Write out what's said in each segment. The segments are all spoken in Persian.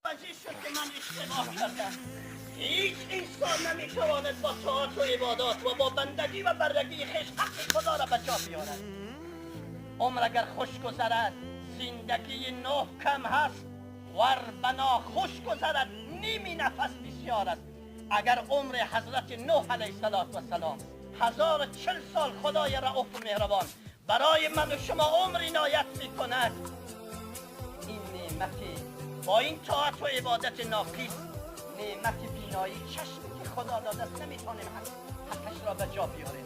متوجه شد که من اشتباه کردم. هیچ انسان نمیتواند با طاعت و عبادات و با بندگی و بردگی خویش حق خدا را به جا بیارد. عمر اگر خوش گذرد زندگی نوح کم هست، ور بنا خوش گذرد نیمی نفس بسیار است. اگر عمر حضرت نوح علیه السلام 1040 سال خدای رؤوف و مهربان برای من و شما عمر عنایت میکند، این نعمتی با این طاعت و عبادت ناقص، نعمت بینایی چشمی که خدا داده است نمیتونیم حقش را به جا بیاریم.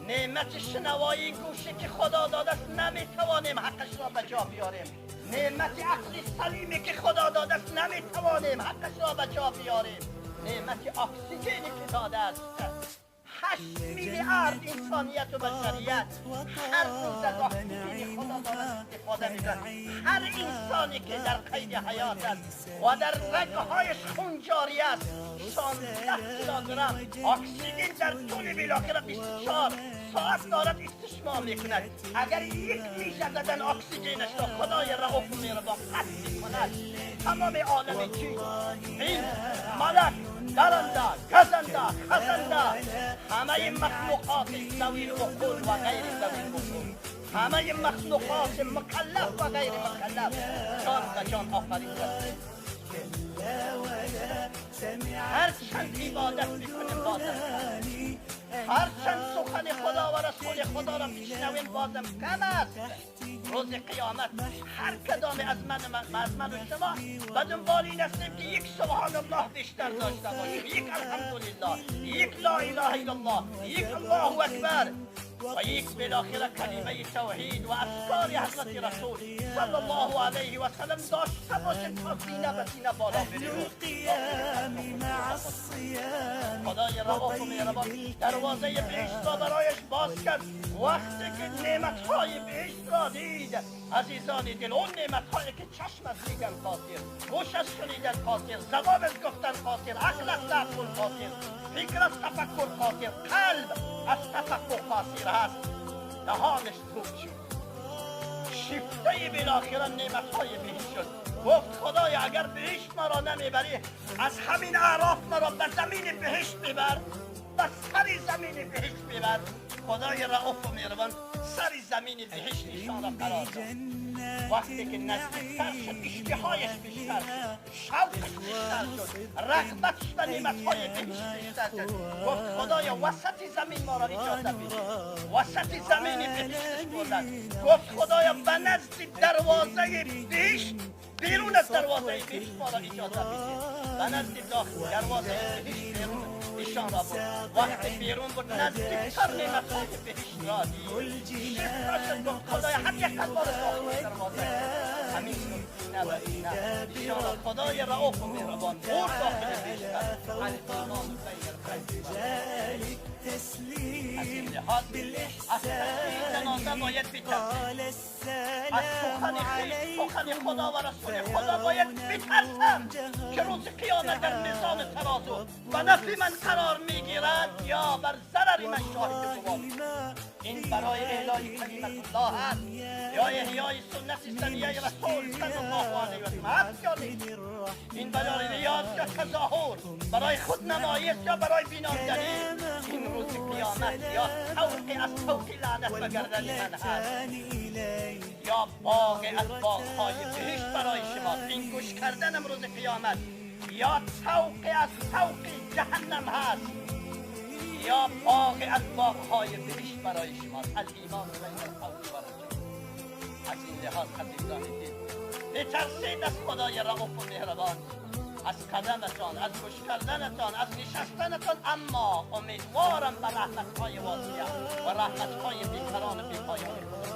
نعمت شنوایی گوشی که خدا داده است نمیتوانیم حقش را به جا بیاریم. نعمت عقل سلیمی که خدا داده است نمیتوانیم حقش را به جا بیاریم. نعمت اکسیژنی که داده است 8 میلیارد انسانیت و بشریت هر روز از اکسیژن خدا داده است استفاده می‌کنند. هر انسانی که در قید حیات است و در رگ‌هایش خون جاری است 16 کیلوگرم اکسیژن در طول بالاخره 24 ساعت دارد استشمام میکند. اگر یک میشه زدن اکسیژنش را خدای رؤوف و مهربان قطع میکند، تمام عالم چی؟ این ملک، درنده، گزنده، خزنده، همه مخلوقات ذوی العقول و غیر ذوی العقول، همه مخلوقات مکلف و غیر مکلف جان به جان آفریده. هر چند عبادت میکنیم بازم، هر چند سخن خدا و رسول خدا را میشنویم بازم کم است. روز قیامت هر کدام از من و شما به دنبال این هستیم که یک سبحان الله بیشتر داشته باشیم، یک الحمدلله، یک لا اله الا الله، یک الله اکبر و یک بالاخره کلمه توحید و اذکار حضرت رسول صلی الله علیه و سلم داشته باشیم تا سینه به سینه بالا بریم. خدای رؤوف و مهربان دروازه بهشت را برایش باز کرد. وقتی که نعمتهای بهشت را دید، عزیزان دل، اون نعمتهایی که چشم از دیدن خاطر، گوش از شنیدن خاطر، زبان از گفتن خاطر، عقل از تعقل خاطر، فکر از تفکر خاطر، قلب از تفکر خاطر هست، دهانش توب شد، شیفته بالاخره نعمتهای بهشت شد. گفت خدای اگر بهشت مرا نمیبری، از همین اعراف مرا به زمین بهشت ببر، به سر زمین بهشت ببر. خدای رؤوف و مهربان سر زمین بهشت ایشان را قرار داد. وقتی که نزدیکتر شد اشتهایش بیشتر شد، شوقش بیشتر شد، رغبتش به نعمتهای بهشت بیشتر شد. گفت خدایا وسط زمین ما را اجازه بده، وسط زمین بهشتش بردن. گفت خدایا به نزد دروازه بهشت، بیرون از دروازه بهشت ما را اجازه بده. به نزد داخل دروازه بهشت بیرون ایشان را بود. وقتی بیرون بود نزدیکتر نعمتهای بهشت را دید، شفت شد. گفت خدایا هم یک قدبار داخل دروازه همین سینه و سینه ایشان را خدای رؤوف و مهربان بور داخل بهشت کرد. الامام بین الخلق. از این لحاظ از تشریح جنازه باید بترسیم، از سخن خدا و رسول خدا باید بترسم که روز قیامت در میزان ترازو به نفع من قرار میگیرد یا بر ضرر من شاهد بود. این برای اعلای کلمت الله است یا احیای سنت سنیه رسول صلی الله علیه و سلم است یا نیست. این برای ریاض یا تظاهر، برای خودنمایی است یا برای بینامدنی. این روز قیامت یا طوقی از طوق لعنت به گردن من هست یا باغ از باغهای بهشت برای شما. این گوش کردنم روز قیامت یا طوقی از طوق جهنم هست یا باغ از باغهای بهشت برای شما. الایمان بین الخوف و الرجا. از این لحاظ عزیزان دل، بترسید از خدای رؤوف و مهربان، از قدمتان، از گوش کردنتان، از نشستنتان، اما امیدوارم به رحمتهای واسعه و رحمتهای بیکران و بیپایان خدا.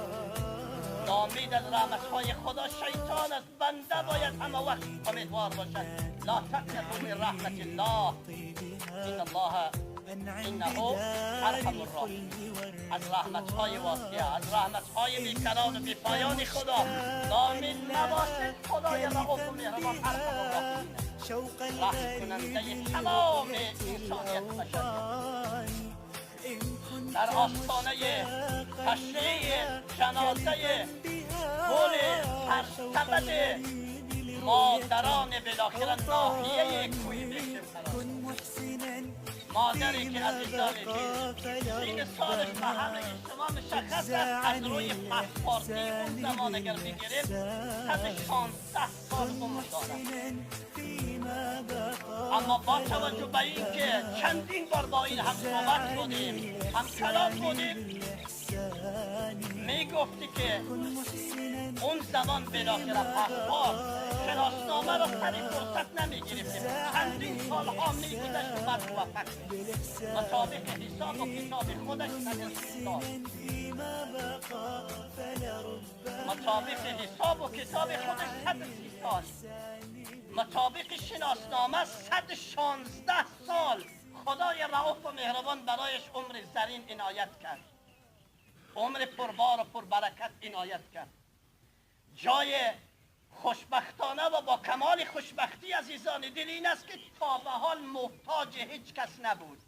نامید از رحمتهای خدا شیطان از بنده باید همه وقت امیدوار باشد. لا تقنطوا من رحمت الله ان الله انه ارحم الراحمین. از رحمتهای واسعه، از رحمتهای بیکران و بیپایان خدا نامید نباشد. خدای رؤوف و مهربان ارحم الراحمین، رحم کننده تمام انسانیت بشریت. در آستانه تشریع جنازه گل هر سبد مادران بالاخره ناحیه کوی بشم مادری که عزیزان سین سالش به همه شما مشخص است از روی پاسپورتی اون زمان اگر بگیریم 116 سال عمر دارد. اما با توجه به این که چندین بار با این هم صحبت بودیم هم کلام بودیم می گفتی که اون زمان بالاخره پاسپورت شناسنامه را سریع فرصت نمی گرفتیم چندین سال ها می گذشت و بعد موفق مطابق حساب و کتاب خودش 130 سال مطابق حساب و کتاب خودش 130 سال مطابق شناسنامه 116 سال خدای رؤوف و مهربان برایش عمر زرین عنایت کرد عمر پربار و پربرکت عنایت کرد جای خوشبختانه و با کمال خوشبختی عزیزان دل این است که تا به حال محتاج هیچ کس نبود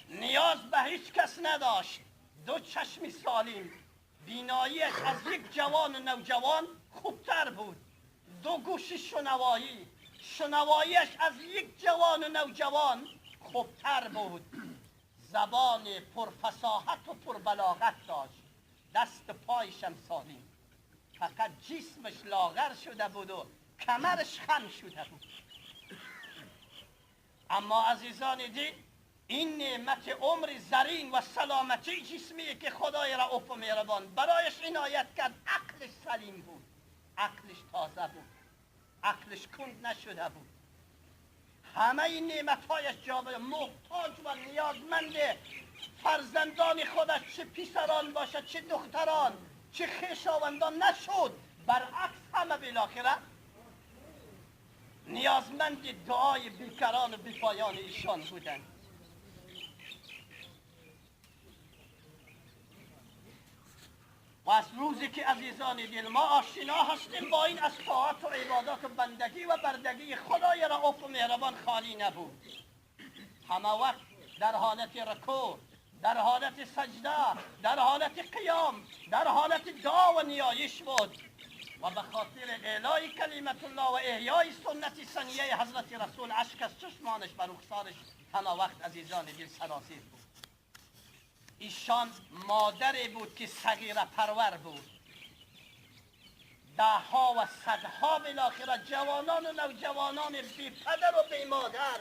نیاز به هیچ کس نداشت دو چشم سالم بیناییش از یک جوان و نوجوان خوبتر بود دو گوش شنواییش از یک جوان و نوجوان خوبتر بود زبان پرفصاحت و پربلاغت داشت دست پایشم سالم فقط جسمش لاغر شده بود و کمرش خم شده بود اما عزیزان دین این نعمت عمر زرین و سلامتی جسمی که خدای رؤوف و مهربان برایش عنایت کرد عقلش سلیم بود عقلش تازه بود عقلش کند نشده بود همه این نعمتهایش جابه محتاج و نیازمند فرزندان خودش چه پسران باشد چه دختران چه خویشاوندان نشد برعکس همه بالاخره نیازمند دعای بیکران و بیپایان ایشان بودند و از روزی که عزیزان دل ما آشنا هستیم با این از طاعت و عبادات و بندگی و بردگی خدای رؤوف و مهربان خالی نبود همه وقت در حالت رکوع در حالت سجده در حالت قیام در حالت دعا و نیایش بود و به خاطر اعلای کلمت الله و احیای سنت سنیه حضرت رسول اشک از چشمانش و رخسارش همه وقت عزیزان دل سراسیر بود ایشان مادری بود که صغیره پرور بود دهها و صدها بالاخره جوانان و نوجوانان بی پدر و بی مادر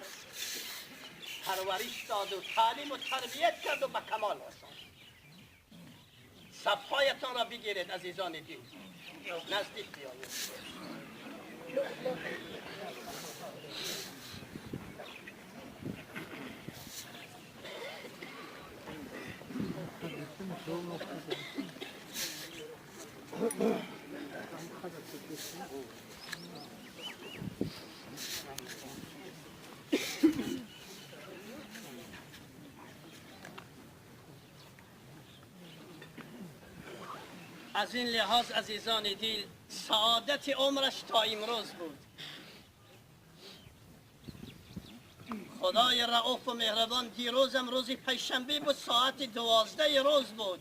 پرورش داد و تعلیم و تربیت کرد و به کمال رساند صفهایتان را بگیرید عزیزان دین نزدیک بیایید از این لحاظ عزیزان دل سعادت عمرش تا امروز بود خدای رؤوف و مهربان دیروزم روز پنجشنبه بود ساعت 12 روز بود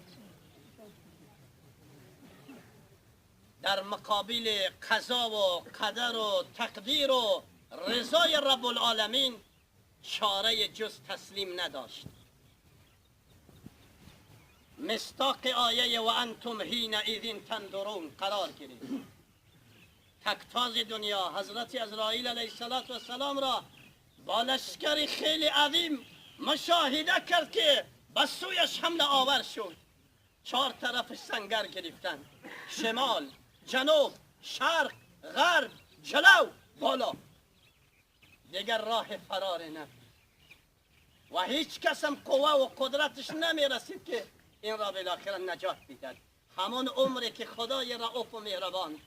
در مقابل قضا و قدر و تقدیر و رضای رب العالمین چاره جز تسلیم نداشت مصداق آیه و انتم حینئذ تنظرون قرار گرفت تکتاز دنیا حضرت عزرائیل علیه السلام را با لشکری خیلی عظیم مشاهده کرد که به سویش حمله آور شد 4 طرفش سنگر گرفتند شمال جنوب شرق غرب جلو بالا دیگر راه فرار نبود و هیچ کس هم قوه و قدرتش نمی رسید که این را بالاخره نجات میداد همون عمری که خدای رؤوف و مهربان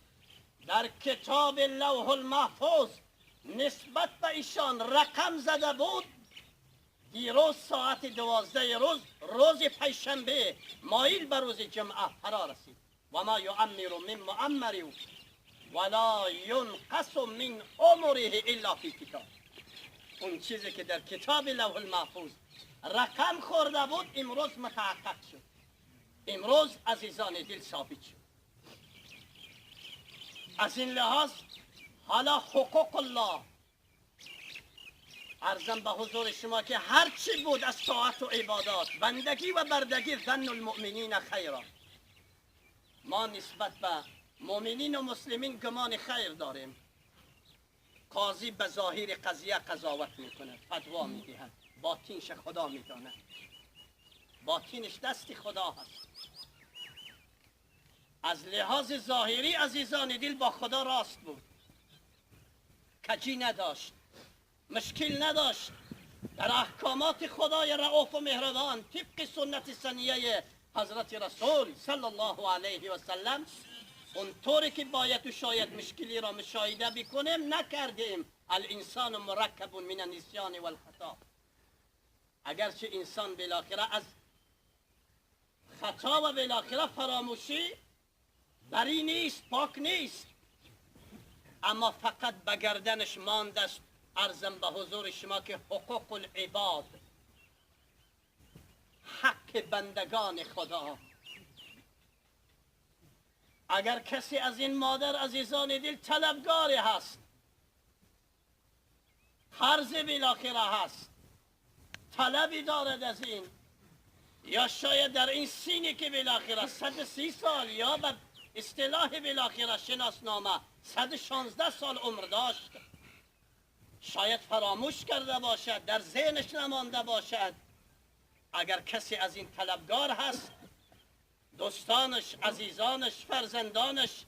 در کتاب لوح المحفوظ نسبت به ایشان رقم زده بود دیروز ساعت 12 روز پنجشنبه مایل به روز جمعه فرا رسید و ما یعمر من معمر ولا ینقص من عمره الا فی کتاب اون چیزی که در کتاب لوح المحفوظ رقم خورده بود امروز متحقق شد امروز عزیزان دل ثابت شد از این لحاظ حالا حقوق الله عرضم به حضور شما که هرچی بود از طاعت و عبادات، بندگی و بردگی، ظن المؤمنین خیرا، ما نسبت به مؤمنین و مسلمین گمان خیر داریم. قاضی به ظاهر قضیه قضاوت میکنه، فتوا میدهد، باطینش خدا میداند، باطینش دست خدا هست. از لحاظ ظاهری عزیزان دل با خدا راست بود، کجی نداشت، مشکل نداشت، در احکامات خدای رؤوف و مهربان طبق سنت سنیه حضرت رسول صلی الله علیه و سلم اونطوری که باید و شاید مشکلی را مشاهده بکنیم نکردیم. الانسان مرکب من النسیان والخطا. اگرچه انسان بالاخره از خطا و بالاخره فراموشی بری نیست، پاک نیست، اما فقط به گردنش مانده است. عرضم به حضور شما که حقوق العباد، حق بندگان خدا، اگر کسی از این مادر عزیزان دل طلبگاری هست، قرض بالاخره هست، طلبی دارد از این، یا شاید در این سینی که بالاخره 130 سال یا به اصطلاح بالاخره شناسنامه 116 سال عمر داشت، شاید فراموش کرده باشد، در ذهنش نمانده باشد. اگر کسی از این طلبگار هست، دوستانش، عزیزانش، فرزندانش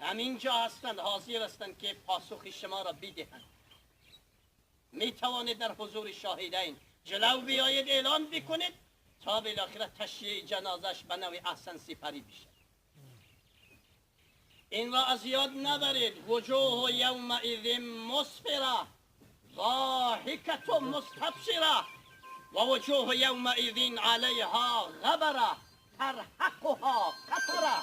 همینجا هستند، حاضر هستند که پاسخ شما را بدهند. می توانید در حضور شاهدین جلو بیایید، اعلان بکنید تا بالاخره تشییع جنازش به نوع احسن سپری بشه. این را از یاد نبرید. وجوه یومئذ مسفره ضاحکة مستبشره و وجوه یومئذ علیها غبره ترهقها قتره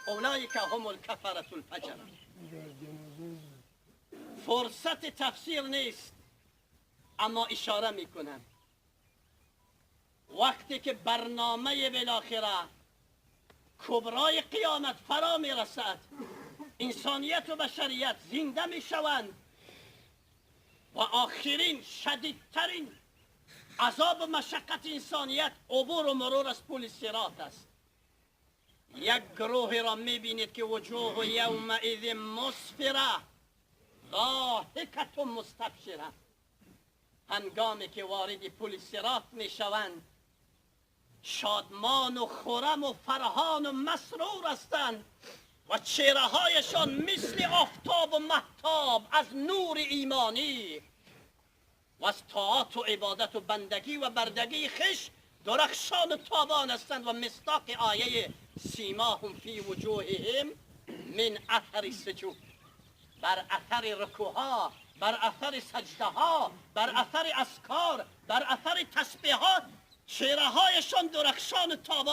اولئک هم الکفرة الفجره. فرصت تفسیر نیست، اما اشاره میکنم وقتی که برنامه بالاخره کبرای قیامت فرا میرسد، انسانیت و بشریت زنده میشوند و آخرین شدیدترین عذاب و مشقت انسانیت عبور و مرور از پل صراط است. یک گروه را میبینید که وجوه یومئذ مسفره ضاحکة مستبشره، هنگامی که وارد پل صراط میشوند شادمان و خرم و فرحان و مسرور هستند و چهره هایشان مثل آفتاب و مهتاب از نور ایمانی و از طاعت و عبادت و بندگی و بردگی خش درخشان و تابان هستند و مصداق آیه سیماهم فی وجوههم من اثر سجود، بر اثر رکوعها، بر اثر سجده ها، بر اثر اذکار، بر اثر تسبیحات چهره هایشان درخشان و تابان